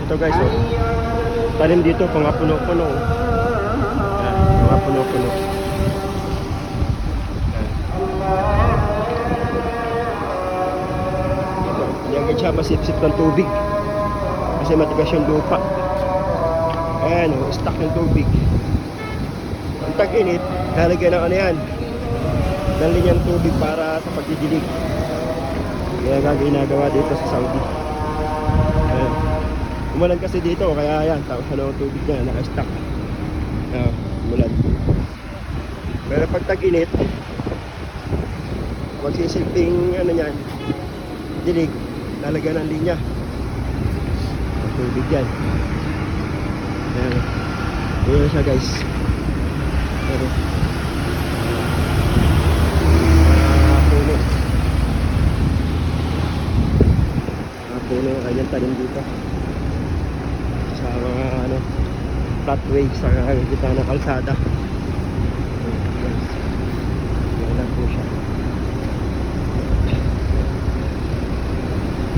Ito guys, oh. Tanim dito, mga puno-puno. Mga puno-puno. Yan siya masipsip ng tubig. Kasi matigas yung lupa. Ayan, oh, stuck yung tubig. Ang tag-init, lalagyan ng ano yan. Dali niyang tubig para sa pagdidilig. Kaya ginagawa dito sa Saudi. Ayan. Umulan kasi dito, kaya yan, tapos ano ang tubig niya, naka-stuck. Umulan. Pero pag tag-init, magsisilbing ano yan, dilig, lalagyan ng linya. Ang tubig yan. Ayan. Ayan siya guys. Ayan. Puno yung kanyang tanim dito sa mga ano, flatway sa gitna ng kalsada.